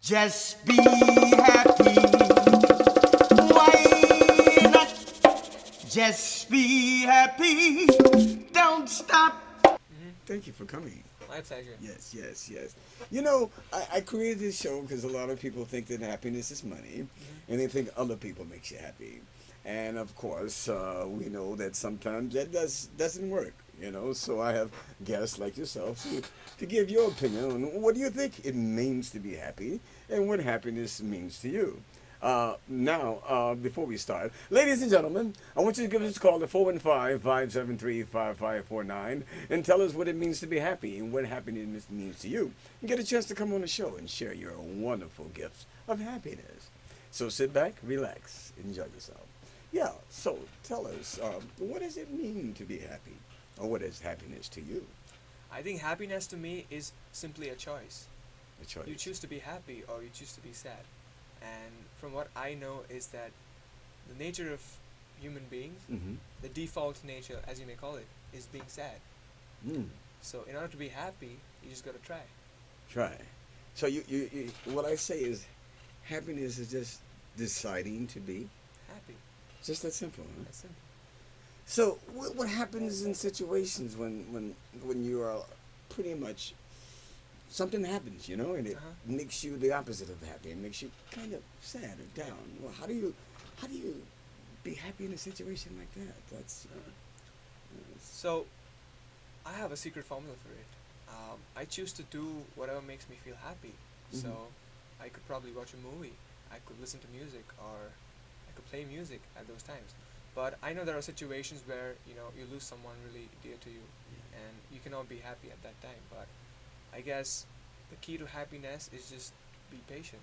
Just be happy. Why not? Just be happy. Don't stop. Thank you for coming. My pleasure. Yes, yes, yes. I created this show because a lot of people think that happiness is money, and they think other people makes you happy. And of course, we know that sometimes that doesn't work. So I have guests like yourself to give your opinion on what do you think it means to be happy and what happiness means to you. Now, before we start, ladies and gentlemen, I want you to give us a call at 415-573-5549 and tell us what it means to be happy and what happiness means to you. And get a chance to come on the show and share your wonderful gifts of happiness. So sit back, relax, enjoy yourself. Yeah, so tell us, what does it mean to be happy? Or what is happiness to you? I think happiness to me is simply a choice. A choice. You choose to be happy or you choose to be sad. And from what I know is that the nature of human beings, the default nature, as you may call it, is being sad. So in order to be happy, you just got to try. Try. So you what I say is happiness is just deciding to be Happy. just that simple. Huh? That's simple. So what happens in situations when you are pretty much something happens, and it makes you the opposite of happy. It makes you kind of sad or down. Well, how do you be happy in a situation like that? That's So I have a secret formula for it. I choose to do whatever makes me feel happy. So I could probably watch a movie. I could listen to music, or I could play music at those times. But I know there are situations where you lose someone really dear to you, and you cannot be happy at that time. But I guess the key to happiness is just be patient.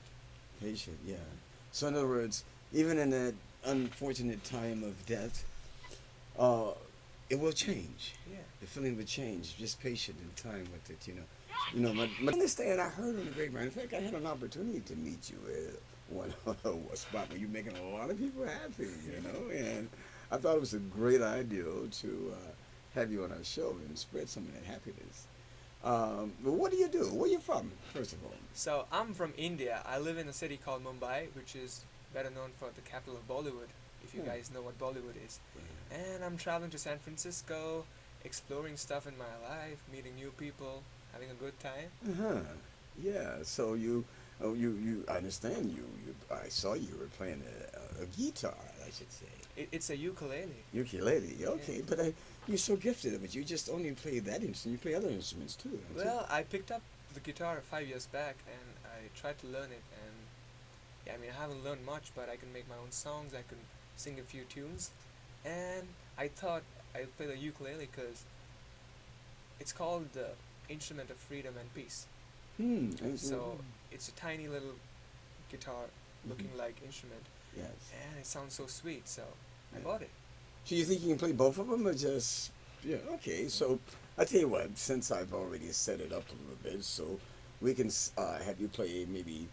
patient, yeah. So in other words, even in that unfortunate time of death, it will change. Yeah. The feeling will change. Just patient and time with it, I understand. I heard on the grapevine. In fact, I had an opportunity to meet you at one spot where you're making a lot of people happy, and I thought it was a great idea to have you on our show and spread some of that happiness. But what do you do? Where you from, first of all? So I'm from India. I live in a city called Mumbai, which is better known for the capital of Bollywood, if you guys know what Bollywood is. And I'm traveling to San Francisco, exploring stuff in my life, meeting new people, having a good time. Yeah. So you I understand I saw you were playing a guitar, I should say. It's a ukulele. Ukulele, okay. Yeah. But you're so gifted, but you just only play that instrument. You play other instruments too, don't you? Well, I picked up the guitar 5 years back, and I tried to learn it. And yeah, I haven't learned much, but I can make my own songs. I can sing a few tunes, and I thought I'd play the ukulele because it's called the instrument of freedom and peace. So it's a tiny little guitar looking like instrument, Yes. and it sounds so sweet, so I bought it. So you think you can play both of them, or just Okay. So I tell you what, since I've already set it up a little bit, so we can have you play maybe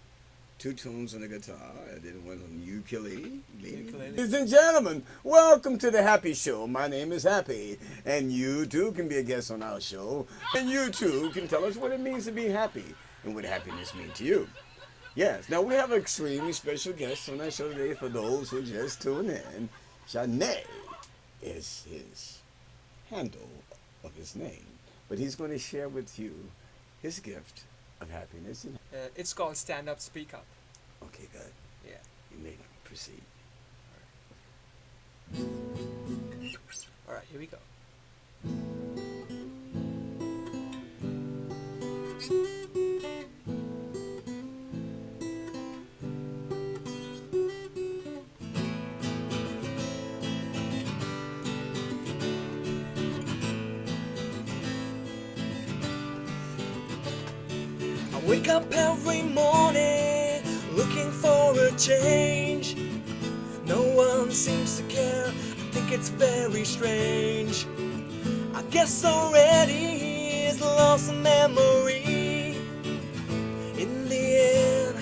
2 tunes on the guitar and then one on the ukulele. Ladies and gentlemen, welcome to the H.A.P.I Show. My name is Happy, and you too can be a guest on our show, and you too can tell us what it means to be happy and what happiness means to you. Yes, now we have an extremely special guest on our show today for those who just tuned in. Shanay is his handle of his name, but he's going to share with you his gift of happiness. It's called Stand Up, Speak Up. Okay, good. Yeah. You may proceed. All right, here we go. I wake up every morning looking for a change. No one seems to care. I think it's very strange. I guess already it's lost a memory. In the end,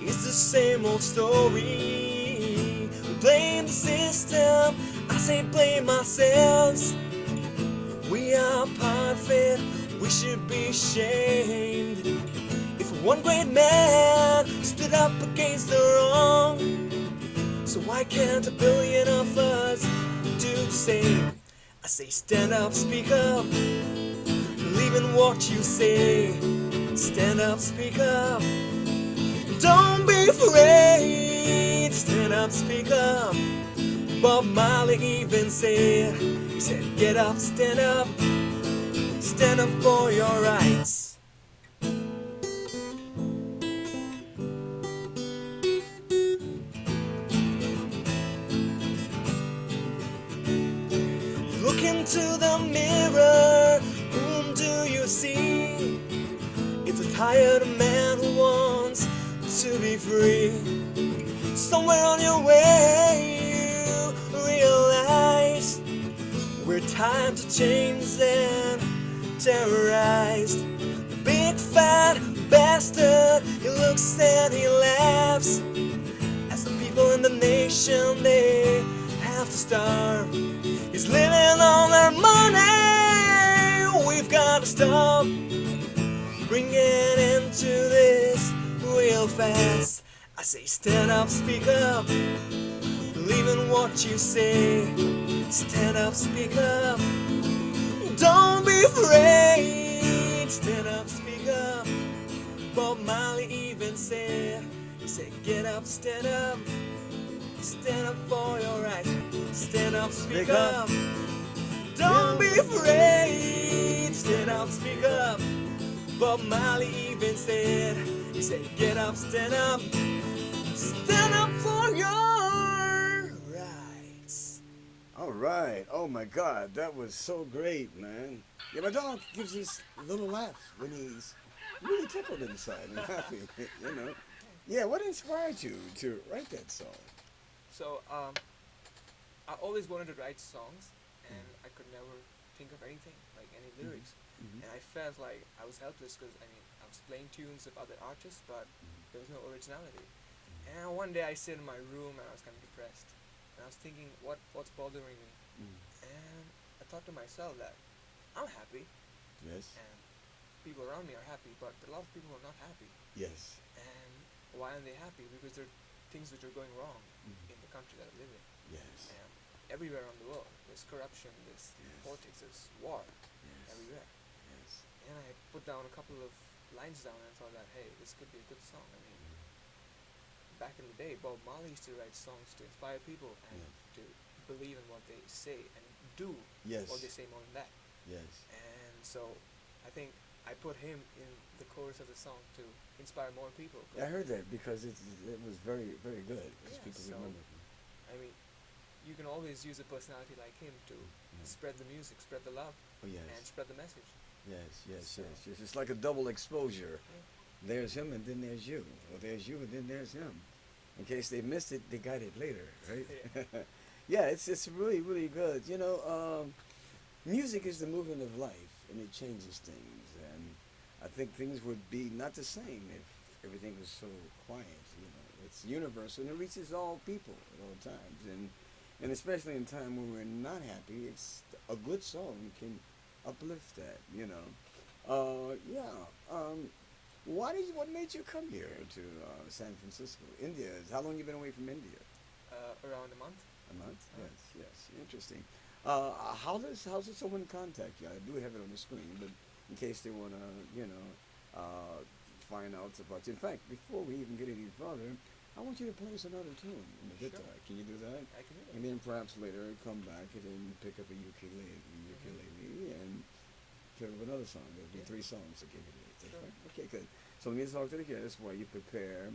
it's the same old story. We blame the system, I say blame ourselves. We are perfect, we should be ashamed. If one great man against the wrong. So why can't a billion of us do the same? I say stand up, speak up, believe in what you say. Stand up, speak up, don't be afraid. Stand up, speak up. Bob Marley even said, he said, get up, stand up for your rights. Look into the mirror, whom do you see? It's a tired man who wants to be free. Somewhere on your way you realize we're time to change and terrorized. The big fat bastard, he looks and he laughs as the people in the nation, they have to starve. He's living on their money. We've got to stop, bring it into this real fast. I say stand up, speak up, believe in what you say. Stand up, speak up, don't be afraid. Stand up, speak up. Bob Marley even said, he said, get up, stand up for your rights. Stand up, speak up, don't be afraid. Stand up, speak up. Bob Marley even said, he said, get up for your rights. All right. Oh my God, that was so great, man. Yeah, my dog gives this little laugh when he's really tickled inside and happy. You know. Yeah. What inspired you to write that song? So I always wanted to write songs, and I could never think of anything like any lyrics. Mm-hmm. And I felt like I was helpless because I mean I was playing tunes of other artists, but there was no originality. And one day I sit in my room and I was kind of depressed, and I was thinking what's bothering me. And I thought to myself that I'm happy, Yes. and people around me are happy, but there are a lot of people who are not happy. Yes. And why aren't they happy? Because there are things which are going wrong in the country that I live in. Yes. And everywhere around the world, there's corruption, there's Yes. politics, there's war Yes. everywhere. Yes. And I put down a couple of lines down and thought that, hey, this could be a good song. I mean, back in the day, Bob Marley used to write songs to inspire people and to believe in what they say and do Yes. what they say more than that. Yes. And so I think I put him in the chorus of the song to inspire more people. I heard that because it was very very good because Yeah, people so- remember. I mean, you can always use a personality like him to spread the music, spread the love, Oh yes. and spread the message. Yes. Yes. So- Yes. Yes. It's like a double exposure. There's him and then there's you, or there's you and then there's him. In case they missed it, they got it later, right? Yeah, it's really really good. You know, music is the movement of life, and it changes things. And I think things would be not the same if everything was so quiet. You know, it's universal and it reaches all people at all times. And especially in time when we're not happy, it's a good song can uplift that. You know, yeah. What made you come here to San Francisco, India? How long you been away from India? Around a month. A month? Yes, yes. Interesting. How does someone contact you? I do have it on the screen, but in case they want to, find out about you. In fact, before we even get any further, I want you to play us another tune on the guitar. Sure. Can you do that? I can do that. And then perhaps later come back and then pick up a ukulele and pick up another song. There'll be Yeah. 3 songs to give you. That's Sure. right? Okay, good. So let me talk to the guests while you prepare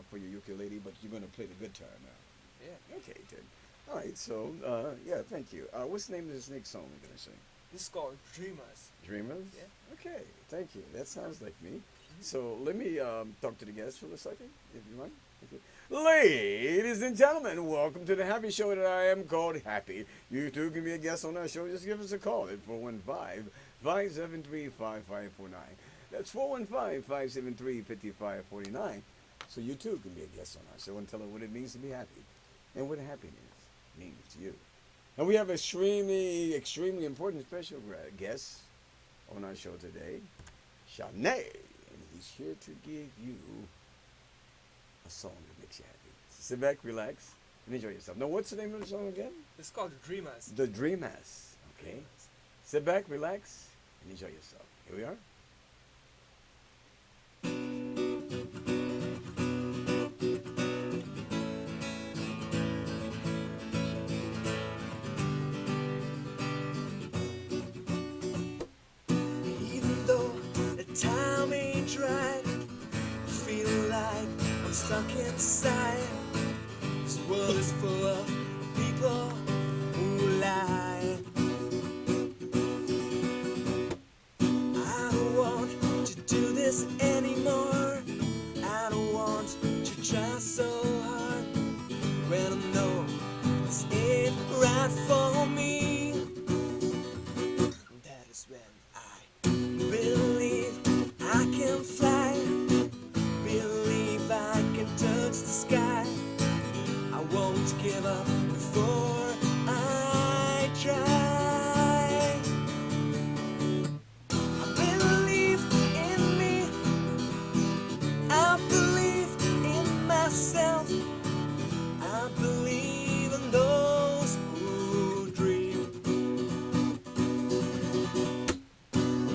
for your ukulele, but you're going to play the guitar now. Yeah. Okay, good. All right, so, yeah, thank you. What's the name of this next song we're going to sing? This is called Dreamers. Dreamers? Yeah. Okay, thank you. That sounds like me. So let me talk to the guests for a second, if you mind. Okay. Ladies and gentlemen, welcome to the Happy Show that I am called Happy. You too can be a guest on our show. Just give us a call at 415-573-5549. That's 415-573-5549. So you too can be a guest on our show and tell us what it means to be happy and what happiness means to you. And we have extremely, extremely important special guest on our show today, Shanay, and he's here to give you a song that makes you happy. Sit back, relax, and enjoy yourself. Now, what's the name of the song again? It's called Dreamers. The Dreamers. Okay. Dreamers. Sit back, relax, and enjoy yourself. Here we are. Even though the time ain't right, I feel like I'm stuck inside. This world is full of people who lie. I don't want to do this anymore. I don't want to try so hard when I know this ain't right for me. That is when I believe I can fly, believe I can touch the sky. I won't give up before I try. I believe in me, I believe in myself, I believe in those who dream.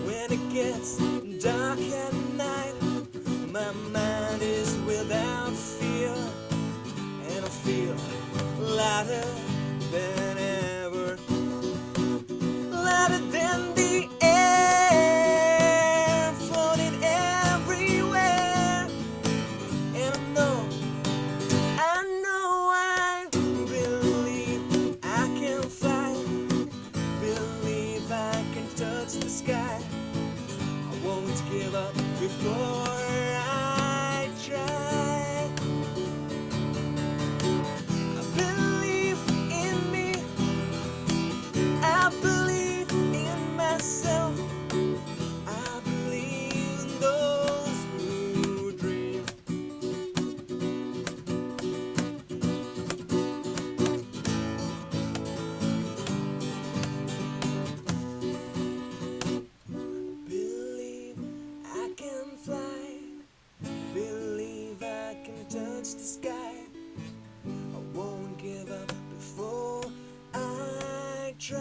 When it gets dark at night, my mind is without fear, and I feel lighter than ever, lighter than the air, floating everywhere. And I believe I can fly, believe I can touch the sky. I won't give up before I try. I believe in me, I believe in myself, I believe in those who dream. Believe I can fly, believe I can touch the sky. I won't give up before I try.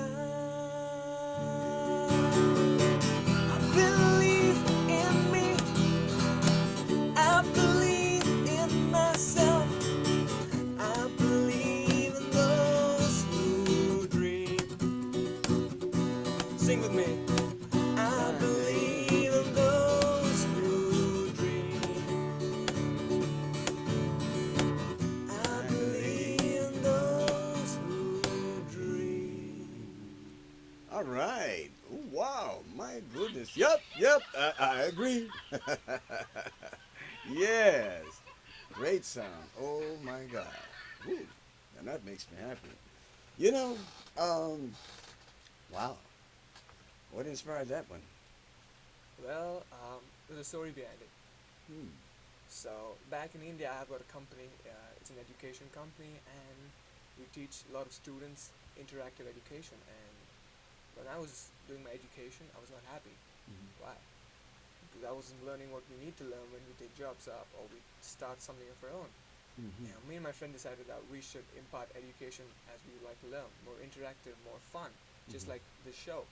I believe in me, I believe in myself, I believe in those who dream. Sing with me. I believe in those who dream. I believe in those who dream. All right. Ooh, wow. My goodness. Yep. I agree. Yes. Great sound. Oh my God. Ooh, and that makes me happy. You know, wow. What inspired that one? Well, there's a story behind it. Hmm. So back in India, I've got a company. It's an education company, and we teach a lot of students interactive education. And when I was doing my education, I was not happy. Mhm. Why? Because I wasn't learning what we need to learn when we take jobs up or we start something of our own. Mhm. Me and my friend decided that we should impart education as we would like to learn, more interactive, more fun, just Mhm. like the show.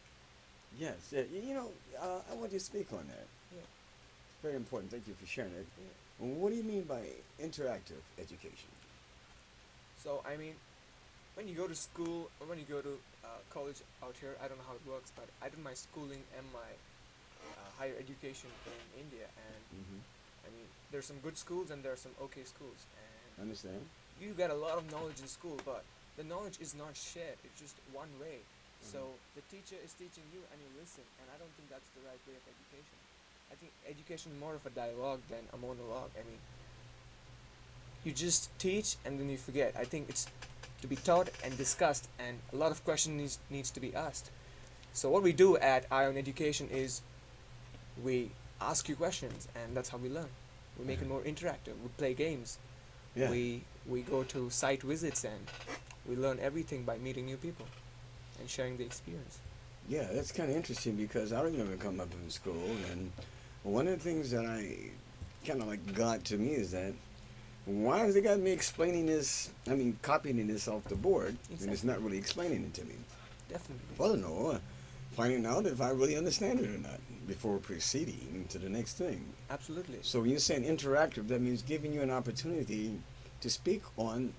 Yes. You know, I want you to speak on that. Yeah. It's very important. Thank you for sharing it. Yeah. What do you mean by interactive education? So I mean, when you go to school or when you go to college out here, I don't know how it works, but I did my schooling and my higher education in India, and Mm-hmm. I mean, there's some good schools and there are some okay schools, and Understand? you get a lot of knowledge in school, but the knowledge is not shared. It's just one way. So the teacher is teaching you and you listen, and I don't think that's the right way of education. I think education is more of a dialogue than a monologue. I mean, you just teach and then you forget. I think it's to be taught and discussed, and a lot of questions needs to be asked. So what we do at Ion Education is we ask you questions, and that's how we learn. We make it more interactive. We play games. Yeah. We go to site visits, and we learn everything by meeting new people and sharing the experience. Yeah, that's kind of interesting because I remember coming up in school, and one of the things that I kind of like got to me is that Why has they got me explaining this? I mean, copying this off the board, and it's Exactly. not really explaining it to me. Definitely. Well, no, finding out if I really understand it or not before proceeding to the next thing. Absolutely. So when you're saying interactive, that means giving you an opportunity to speak on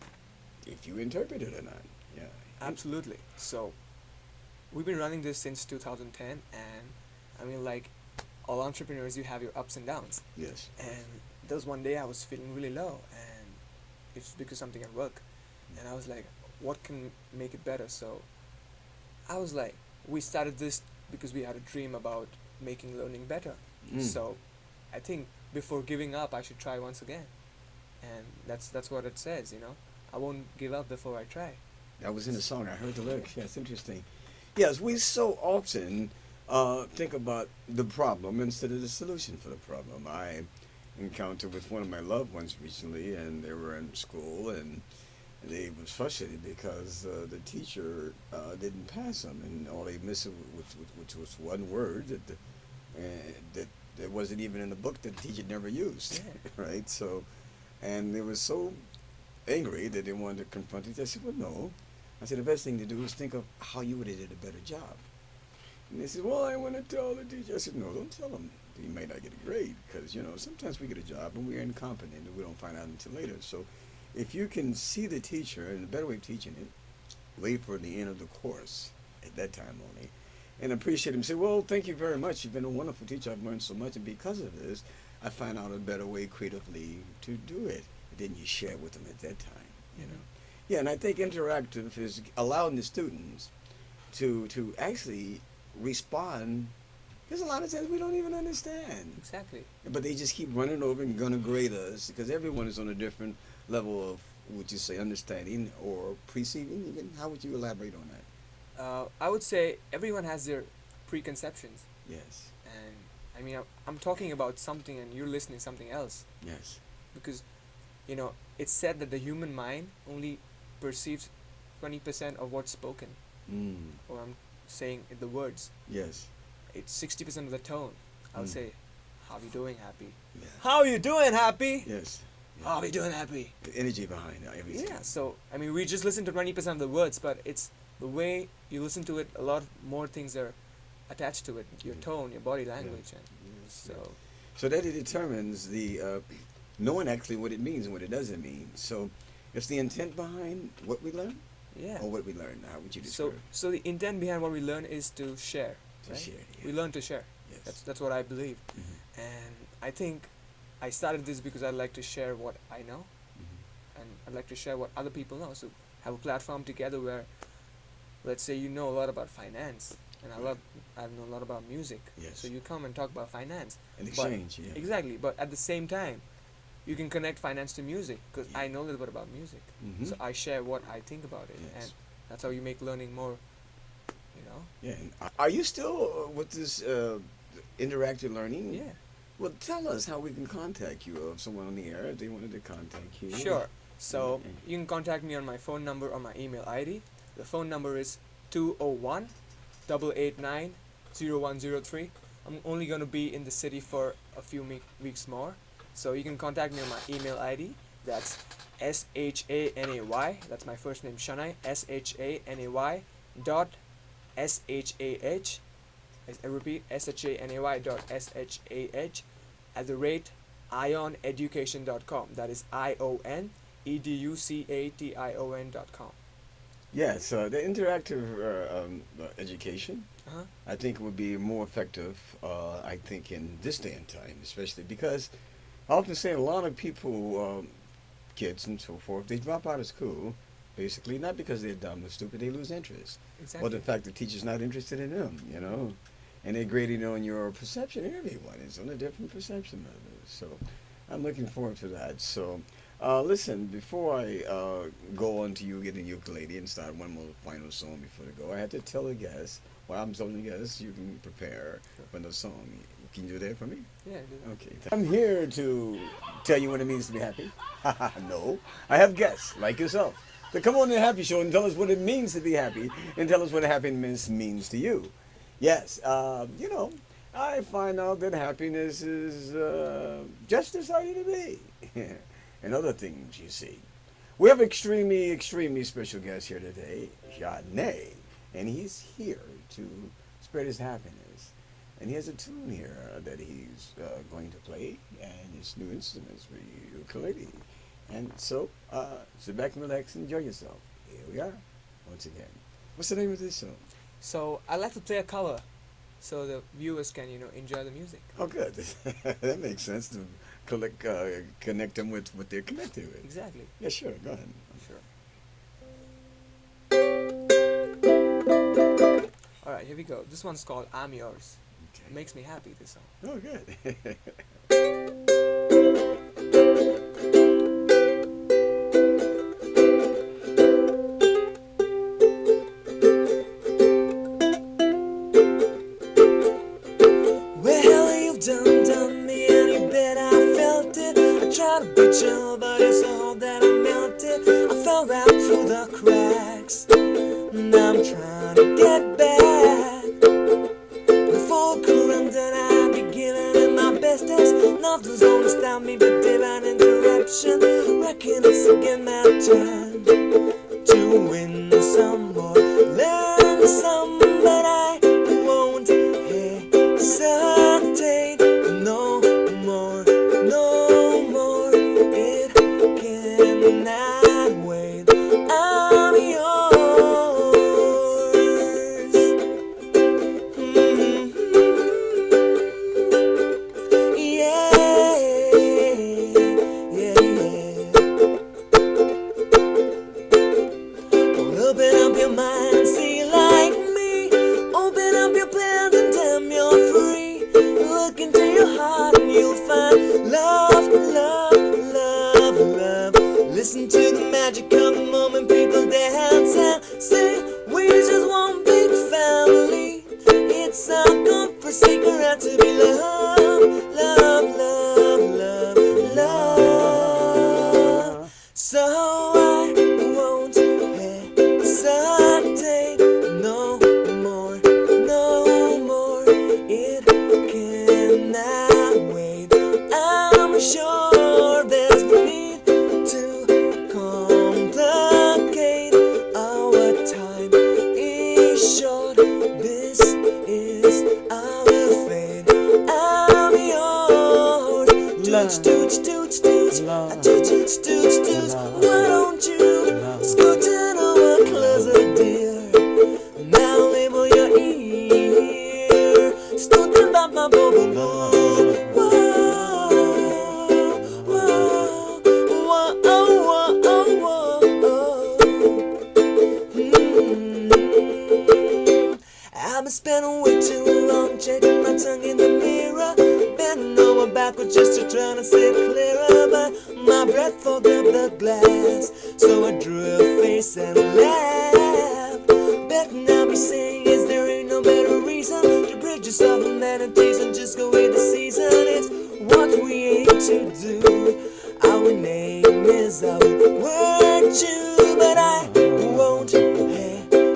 if you interpret it or not. Yeah. Absolutely. So we've been running this since 2010, and I mean, like all entrepreneurs, you have your ups and downs. Yes. And there was one day I was feeling really low, and it's because something at work, and I was like, what can make it better? So I was like, we started this because we had a dream about making learning better. Mm. So I think before giving up, I should try once again, and that's what it says. I won't give up before I try. That was in the song. I heard the lyrics. Yeah, it's interesting. Yes, we so often think about the problem instead of the solution for the problem. I encountered with one of my loved ones recently, and they were in school, and they was frustrated because the teacher didn't pass them, and all they missed which was one word that wasn't even in the book that the teacher never used, Yeah. right? So, and they were so angry that they wanted to confront each other. I said, well, no. I said, the best thing to do is think of how you would have did a better job. And they said, well, I want to tell the teacher. I said, no, don't tell them. You may not get a grade because, sometimes we get a job and we're incompetent and we don't find out until later. So if you can see the teacher, and the better way of teaching it, wait for the end of the course at that time only, and appreciate him. Say, well, thank you very much. You've been a wonderful teacher. I've learned so much, and because of this, I find out a better way creatively to do it. And then you share it with them at that time. Yeah, and I think interactive is allowing the students to actually respond. There's a lot of times we don't even understand, Exactly. but they just keep running over and gonna grade us because everyone is on a different level of, would you say, understanding or perceiving. Even how would you elaborate on that? I would say everyone has their preconceptions, Yes, and I mean, I'm talking about something, and you're listening something else, yes, because it's said that the human mind only perceives 20% of what's spoken, or I'm saying the words. yes, It's 60% of the tone. I'll Mm. say, "How you doing, Happy? yeah, How you doing, Happy? yes. How you doing, Happy?" The energy behind everything. Yeah. So I mean, we just listen to 20% of the words, but it's the way you listen to it. A lot more things are attached to it. Your tone, your body language, and Yes, so So that it determines the knowing actually what it means and what it doesn't mean. So it's the intent behind what we learn yeah. or what we learn. How would you So describe so the intent behind what we learn is to share. to Right? share? We learn to share. Yes. That's what I believe, Mhm. and I think I started this because I like to share what I know, Mhm. and I'd like to share what other people know. So have a platform together where, let's say, you know a lot about finance, and I know a lot about music. Yes. So you come and talk about finance. An But- exchange. Yeah. Exactly, but at the same time, you can connect finance to music because Yeah. I know a little bit about music. Mhm. So I share what I think about it, Yes. and that's how you make learning more. Yeah. And are you still with this interactive learning? Yeah. Well, tell us how we can contact you or if someone on the air if they wanted to contact you. Sure. So Okay. you can contact me on my phone number or my email ID. The phone number is 201 889 0103. I'm only going to be in the city for a few weeks more. So you can contact me on my email ID. That's SHANAY. That's my first name, Shanay. SHANAY dot SHAH. I repeat, SHANAY dot SHAH at the rate ioneducation.com. That is IONEDUCATION.com. Yes, the interactive education, Uh-huh. I think would be more effective, I think, in this day and time, especially because I often say a lot of people, kids and so forth, they drop out of school, basically, not because they're dumb or stupid, they lose interest. Exactly. Or the fact the teacher's not interested in them. And they're grading on your perception. Everyone is on a different perception of it. So I'm looking forward to that. So listen, before I go on to you getting ukulele and start one more final song before they go, I have to tell the guests, well, I'm telling the guests, you can prepare for the song. Can you do that for me? Yeah, do that. Okay. I'm here to tell you what it means to be happy. No. I have guests like yourself to come on the Happy Show and tell us what it means to be happy and tell us what happiness means to you. Yes, I find out that happiness is just decided to be. and other things, you see. We have extremely, extremely special guest here today, Shanay, and he's here to spread his happiness. And he has a tune here that he's going to play, and his new instruments for you, ukulele. And so, sit back and relax and enjoy yourself. Here we are, once again. What's the name of this song? So I like to play a cover, so the viewers can enjoy the music. Oh, good. That makes sense to connect them with what they're connected with. Exactly. Yeah, sure. Go ahead. Sure. All right, here we go. This one's called "I'm Yours." It makes me happy. This song. Oh, good. Well, you've done me, and you bet I felt it. I tried to be chill, but it's all that I melted. I fell right through the cracks. Now I'm trying to get back. Before current and I be giving it my bestest. Nothing's gonna stop me but divine interruption. Reckon it's again my turn to win some more, learn some, but I won't hesitate no more, no more. It cannot wait. I'm yours. Yeah, yeah, yeah. Open up your mind and see like me. Open up your plans and damn you're free. Look into your heart and you'll find love, love, love, love. Listen to the magic of the moment, people dance and sing. We just one big family. It's our God-forsaken right to be loved, love, love, love, love. So I won't hesitate no more, no more. It cannot wait. I'm sure there's no need to complicate. Our time is short. This is our fate. I'm yours. Toots, toots, toots, toots. Toots, toots, toots, toots. Why don't you scoot in over closer, dear? Now label your ear. Stood about my bubble boo. Whoa, whoa, whoa, whoa, whoa. I've been spending way too long checking my tongue in the mirror, bending over backwards just to try to sit clearer, but my breath fogged up the glass, so I drew a face and laughed. Better not be saying, is there ain't no better reason to bridge yourself amenities and just go with the season. It's what we aim to do. Our name is our virtue, but I won't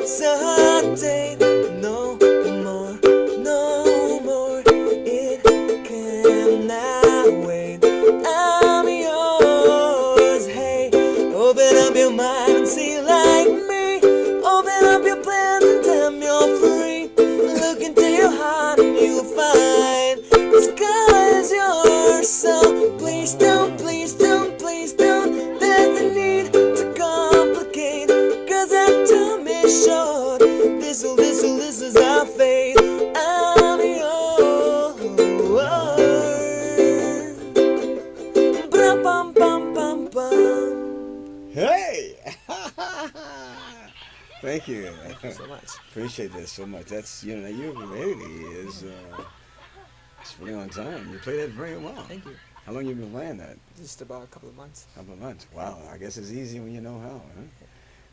hesitate no more, no more. It cannot wait. I'm yours. Hey, open up your mind and see like me. Open up your plans and damn you're free. Look into your heart and you'll find the sky is yours. So please don't, please don't, please don't. There's the need to complicate, 'cause our time is short. This is our fate. I'm yours. Brum, bum, bum, bum. Hey! Thank you. Thank you so much. Appreciate that so much. That's, you really is, it's really on time. You play that very well. Thank you. How long you been playing that? Just about a couple of months. Couple of months. Wow. I guess it's easy when you know how, huh?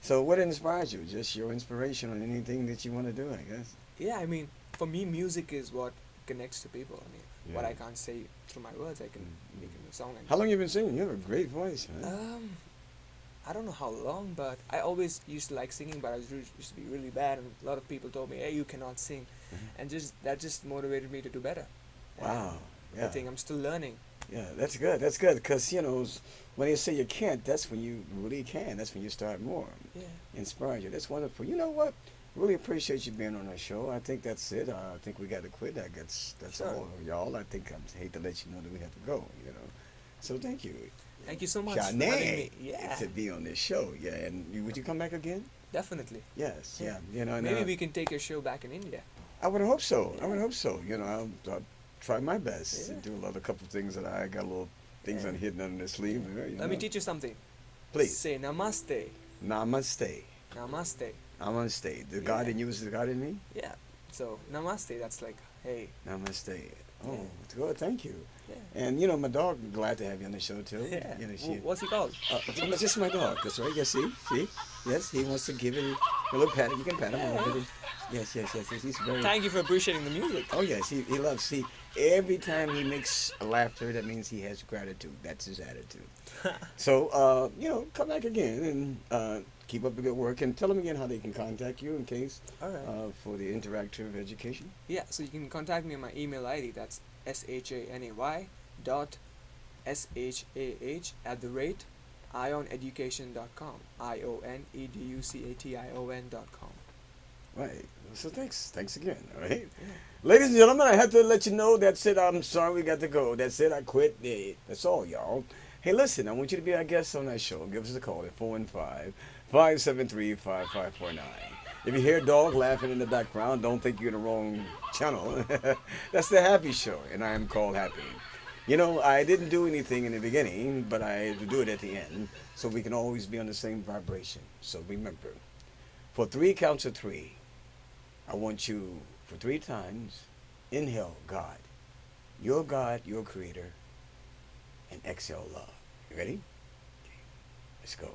So what inspires you? Just your inspiration on anything that you want to do, I guess. Yeah, I mean, for me, music is what connects to people. I mean, what Yeah. I can't say through my words, I can make in a song. And How long you been singing? You have a great voice, huh? I don't know how long, but I always used to like singing, but I used to be really bad, and a lot of people told me, "Hey, you cannot sing," and that just motivated me to do better. And Wow. I Yeah. think I'm still learning. Yeah, that's good. That's good because when you say you can't, that's when you really can. That's when you start more. Yeah. Inspire you. That's wonderful. You know what? Really appreciate you being on our show. I think that's it. I think we got to quit. I guess that's Sure. all, y'all. I think I hate to let you know that we have to go. So thank you, Thank you so much for having Shanay, me. Yeah, to be on this show. Yeah, and would you come back again? definitely. Yes. Yeah. Yeah. And, Maybe we can take your show back in India. I would hope so. I Yeah. would hope so. I'll try my best Yeah. and do a couple things that I got little things Yeah. hidden under the sleeve. Let me teach you something. Please. Say namaste. Namaste. Namaste. Namaste. The Yeah. God in you is the God in me? Yeah. So namaste. That's like, hey. Namaste. Oh, Yeah. good. Thank you. Yeah. And my dog, glad to have you on the show too. Yeah. She. What's he called? It's just my dog. That's right. Yes, see. Yes, he wants to give it a little pat. You can pat him a little bit. Yes. He's very. Thank you for appreciating the music. Oh yes, he loves. See, every time he makes laughter, that means he has gratitude. That's his attitude. So, come back again and keep up the good work. And tell them again how they can contact you in case All right. for the interactive education. Yeah, so you can contact me on my email ID. That's shanay.ioneducation.com. ioneducation.com. Right. So thanks again. All right, ladies and gentlemen, I have to let you know that's it. I'm sorry we got to go. That's it. I quit. That's all, y'all. Hey, listen, I want you to be our guest on that show. Give us a call at 415-573-5549. If you hear a dog laughing in the background, don't think you're in the wrong channel. That's the Happy Show, and I am called Happy. I didn't do anything in the beginning, but I do it at the end, so we can always be on the same vibration. So remember, for 3 counts of 3, I want you, for 3 times, inhale God, your creator, and exhale love. You ready? Okay. Let's go.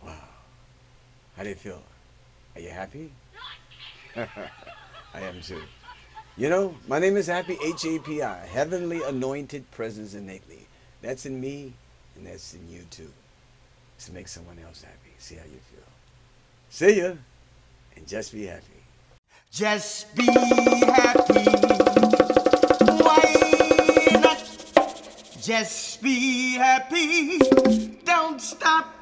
Wow. How do you feel? Are you happy? I am too. My name is Happy, H.A.P.I, Heavenly Anointed Presence Innately. That's in me, and that's in you too. To make someone else happy. See how you feel. See ya, and just be happy. Just be happy. Why not? Just be happy. Don't stop